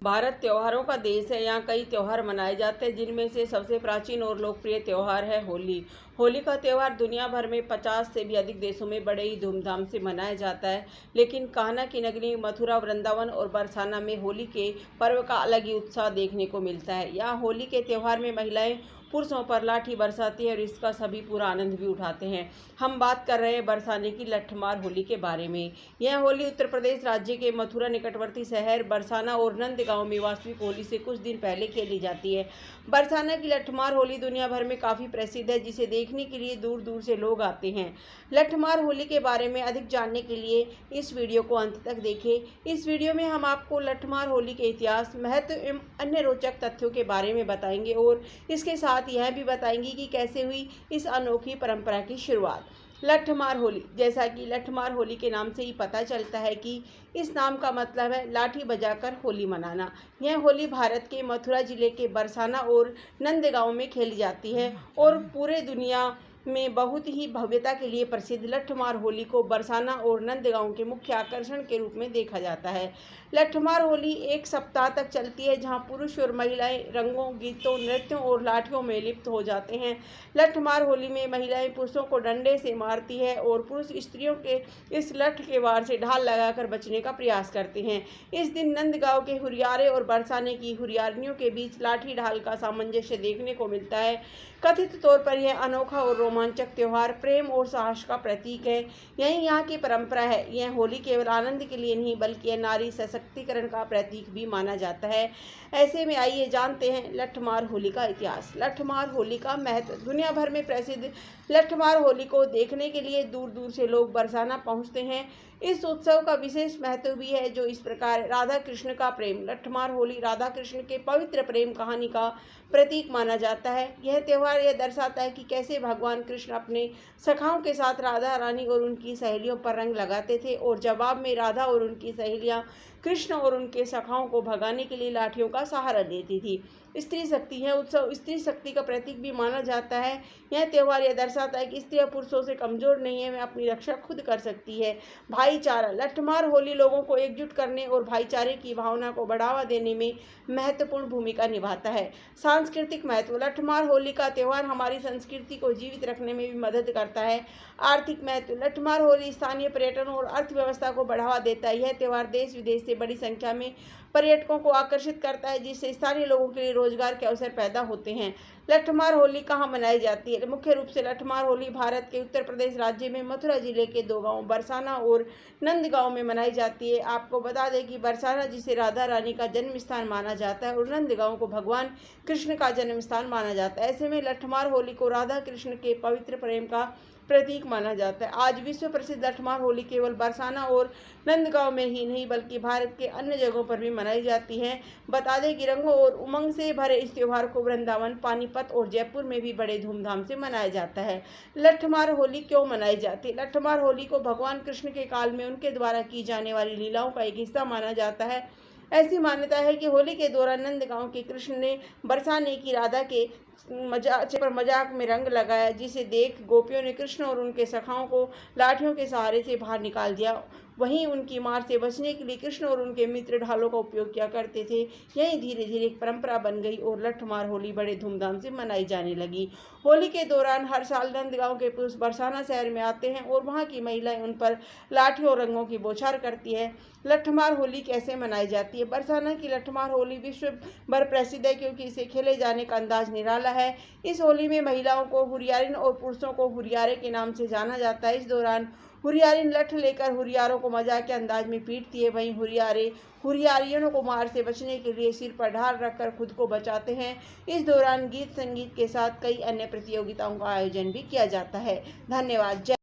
भारत त्योहारों का देश है। यहाँ कई त्योहार मनाए जाते हैं, जिनमें से सबसे प्राचीन और लोकप्रिय त्योहार है होली। होली का त्यौहार दुनिया भर में 50 से भी अधिक देशों में बड़े ही धूमधाम से मनाया जाता है। लेकिन कान्हा की नगरी मथुरा, वृंदावन और बरसाना में होली के पर्व का अलग ही उत्साह देखने को मिलता है। यहाँ होली के त्यौहार में महिलाएं पुरुषों पर लाठी बरसाती है और इसका सभी पूरा आनंद भी उठाते हैं। हम बात कर रहे हैं बरसाने की लठमार होली के बारे में। यह होली उत्तर प्रदेश राज्य के मथुरा निकटवर्ती शहर बरसाना और नंदगांव में वास्तविक होली से कुछ दिन पहले खेली जाती है। बरसाना की लठमार होली दुनिया भर में काफ़ी प्रसिद्ध है, जिसे देखने के लिए दूर दूर से लोग आते हैं। लठमार होली के बारे में अधिक जानने के लिए इस वीडियो को अंत तक देखें। इस वीडियो में हम आपको लठमार होली के इतिहास, महत्व एवं अन्य रोचक तथ्यों के बारे में बताएंगे और इसके साथ यह भी बताएंगे कि कैसे हुई इस अनोखी परंपरा की शुरुआत। लठमार होली, जैसा कि लठमार होली के नाम से ही पता चलता है कि इस नाम का मतलब है लाठी बजाकर होली मनाना। यह होली भारत के मथुरा जिले के बरसाना और नंदगांव में खेली जाती है और पूरे दुनिया में बहुत ही भव्यता के लिए प्रसिद्ध लठमार होली को बरसाना और नंदगांव के मुख्य आकर्षण के रूप में देखा जाता है। लठमार होली एक सप्ताह तक चलती है, जहां पुरुष और महिलाएं रंगों, गीतों, नृत्यों और लाठियों में लिप्त हो जाते हैं। लठमार होली में महिलाएं पुरुषों को डंडे से मारती है और पुरुष स्त्रियों के इस लठ के वार से ढाल लगाकर बचने का प्रयास करते हैं। इस दिन नंदगांव के हुरियारे और बरसाने की हुरियारिनियों के बीच लाठी ढाल का सामंजस्य देखने को मिलता है। कथित तौर पर यह अनोखा और रोमांचक त्यौहार प्रेम और साहस का प्रतीक है। यही यहाँ की परंपरा है। यह होली केवल आनंद के लिए नहीं, बल्कि नारी सशक्तिकरण का प्रतीक भी माना जाता है। ऐसे में आइए जानते हैं लठमार होली का इतिहास। लठमार होली का महत्व। दुनिया भर में प्रसिद्ध लठमार होली को देखने के लिए दूर दूर से लोग बरसाना पहुँचते हैं। इस उत्सव का विशेष महत्व भी है, जो इस प्रकार राधा कृष्ण का प्रेम। लठमार होली राधा कृष्ण के पवित्र प्रेम कहानी का प्रतीक माना जाता है। यह त्यौहार यह दर्शाता है कि कैसे भगवान कृष्ण अपने सखाओं के साथ राधा रानी और उनकी सहेलियों पर रंग लगाते थे और जवाब में राधा और उनकी सहेलियां कृष्ण और उनके सखाओं को भगाने के लिए लाठियों का सहारा लेती थी। स्त्री शक्ति। यह उत्सव स्त्री शक्ति का प्रतीक भी माना जाता है। यह त्यौहार यह दर्शाता है कि स्त्रियां पुरुषों से कमजोर नहीं है, वह अपनी रक्षा खुद कर सकती है। भाईचारा। लठमार होली लोगों को एकजुट करने और भाईचारे की भावना को बढ़ावा देने में महत्वपूर्ण भूमिका निभाता है। सांस्कृतिक महत्व। लठमार होली का त्यौहार हमारी संस्कृति को जीवित रखने में भी मदद करता है। आर्थिक महत्व। लठमार होली स्थानीय पर्यटन और अर्थव्यवस्था को बढ़ावा देता है। यह त्यौहार देश विदेश से बड़ी संख्या में पर्यटकों को आकर्षित करता है, जिससे स्थानीय लोगों के लिए रोजगार के अवसर पैदा होते हैं। लठमार होली कहाँ मनाई जाती है? मुख्य रूप से लठमार होली भारत के उत्तर प्रदेश राज्य में मथुरा जिले के दो गांव बरसाना और नंदगांव में मनाई जाती है। आपको बता दें कि बरसाना जिसे राधा रानी का जन्म स्थान माना जाता है और नंदगांव को भगवान कृष्ण का जन्म स्थान माना जाता है। ऐसे में लठमार होली को राधा कृष्ण के पवित्र प्रेम का प्रतीक माना जाता है। आज विश्व प्रसिद्ध लठमार होली केवल बरसाना और नंदगांव में ही नहीं, बल्कि भारत के अन्य जगहों पर भी मनाई जाती है। बता दें कि रंगों और उमंग से भरे इस त्यौहार को वृंदावन, पानीपत और जयपुर में भी बड़े धूमधाम से मनाया जाता है। लठमार होली क्यों मनाई जाती है? लठमार होली को भगवान कृष्ण के काल में उनके द्वारा की जाने वाली लीलाओं का एक हिस्सा माना जाता है। ऐसी मान्यता है कि होली के दौरान नंदगांव के कृष्ण ने बरसाने की राधा के मजाक में रंग लगाया, जिसे देख गोपियों ने कृष्ण और उनके सखाओं को लाठियों के सहारे से बाहर निकाल दिया। वहीं उनकी मार से बचने के लिए कृष्ण और उनके मित्र ढालों का उपयोग किया करते थे। यही धीरे धीरे एक परंपरा बन गई और लठमार होली बड़े धूमधाम से मनाई जाने लगी। होली के दौरान हर साल नंदगांव के पुरुष बरसाना शहर में आते हैं और वहां की महिलाएं उन पर लाठियों और रंगों की बौछार करती है। लठमार होली कैसे मनाई जाती है? बरसाना की लठमार होली विश्व भर प्रसिद्ध है, क्योंकि इसे खेले जाने का अंदाज निराला है। इस होली में महिलाओं को हुरियारिन और पुरुषों को हुरियारे के नाम से जाना जाता है। इस दौरान हुरियारिन लठ लेकर हुरियारों को मजाक के अंदाज में पीटती है। वहीं हुरियारे हुरियारियों को मार से बचने के लिए सिर पर ढाल रखकर खुद को बचाते हैं। इस दौरान गीत संगीत के साथ कई अन्य प्रतियोगिताओं का आयोजन भी किया जाता है। धन्यवाद।